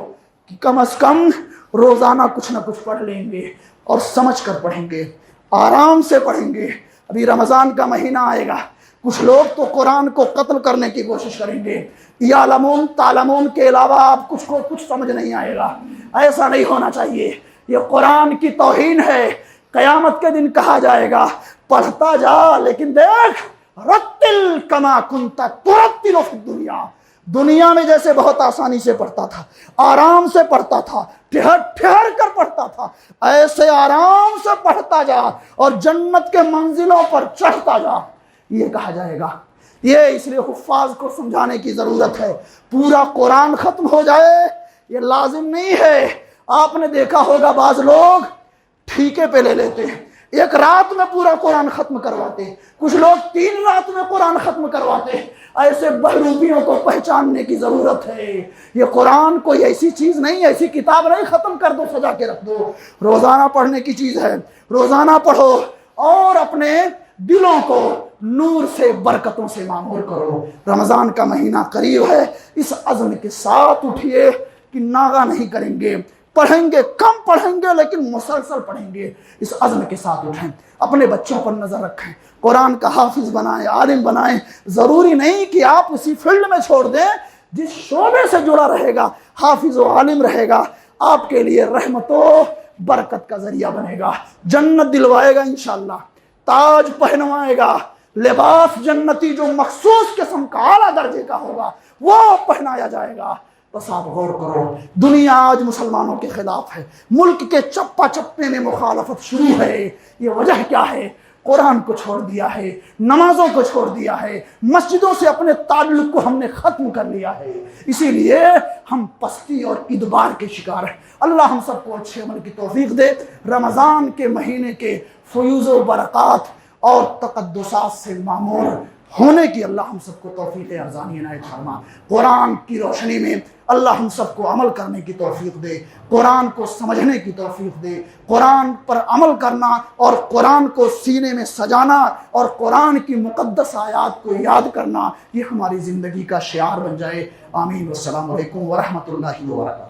کہ کم از کم روزانہ کچھ نہ کچھ پڑھ لیں گے، اور سمجھ کر پڑھیں گے، آرام سے پڑھیں گے. ابھی رمضان کا مہینہ آئے گا، کچھ لوگ تو قرآن کو قتل کرنے کی کوشش کریں گے. یعلمون تعلمون کے علاوہ آپ کچھ سمجھ نہیں آئے گا. ایسا نہیں ہونا چاہیے، یہ قرآن کی توہین ہے. قیامت کے دن کہا جائے گا پڑھتا جا، لیکن دیکھ رتل کما کنت ترتل فی الدنیا، دنیا میں جیسے بہت آسانی سے پڑھتا تھا، آرام سے پڑھتا تھا، ٹھہر کر پڑھتا تھا، ایسے آرام سے پڑھتا جا اور جنت کے منزلوں پر چڑھتا جا. یہ کہا جائے گا. یہ اس لیے حفاظ کو سمجھانے کی ضرورت ہے. پورا قرآن ختم ہو جائے یہ لازم نہیں ہے. آپ نے دیکھا ہوگا بعض لوگ ٹھیکے پہ لے لیتے ہیں، 1 رات میں پورا قرآن ختم کرواتے ہیں، کچھ لوگ 3 رات میں قرآن ختم کرواتے ہیں. ایسے بہروپیوں کو پہچاننے کی ضرورت ہے. یہ قرآن کوئی ایسی چیز نہیں، ایسی کتاب نہیں ختم کر دو سجا کے رکھ دو. روزانہ پڑھنے کی چیز ہے، روزانہ پڑھو اور اپنے دلوں کو نور سے برکتوں سے معمور کرو. رمضان کا مہینہ قریب ہے، اس عزم کے ساتھ اٹھیے کہ ناغہ نہیں کریں گے، پڑھیں گے، کم پڑھیں گے لیکن مسلسل پڑھیں گے. اس عزم کے ساتھ اٹھیں، اپنے بچوں پر نظر رکھیں، قرآن کا حافظ بنائیں، عالم بنائیں. ضروری نہیں کہ آپ اسی فیلڈ میں چھوڑ دیں. جس شعبے سے جڑا رہے گا، حافظ و عالم رہے گا، آپ کے لیے رحمت و برکت کا ذریعہ بنے گا، جنت دلوائے گا انشاءاللہ، تاج پہنوائے گا، لباس جنتی جو مخصوص قسم کا اعلیٰ درجے کا ہوگا وہ پہنایا جائے گا. بس آپ غور کرو، دنیا آج مسلمانوں کے خلاف ہے، ملک کے چپا چپے میں مخالفت شروع ہے. یہ وجہ کیا ہے؟ قرآن کو چھوڑ دیا ہے، نمازوں کو چھوڑ دیا ہے، مسجدوں سے اپنے تعلق کو ہم نے ختم کر لیا ہے. اسی لیے ہم پستی اور ادبار کے شکار ہیں. اللہ ہم سب کو اچھے عمل کی توفیق دے. رمضان کے مہینے کے فیوز و برکات اور تقدسات سے معمور ہونے کی اللہ ہم سب کو توفیق ارزانی عنایت فرما. قرآن کی روشنی میں اللہ ہم سب کو عمل کرنے کی توفیق دے، قرآن کو سمجھنے کی توفیق دے، قرآن پر عمل کرنا اور قرآن کو سینے میں سجانا اور قرآن کی مقدس آیات کو یاد کرنا یہ ہماری زندگی کا شعار بن جائے. آمین. والسلام علیکم ورحمۃ اللہ وبرکاتہ.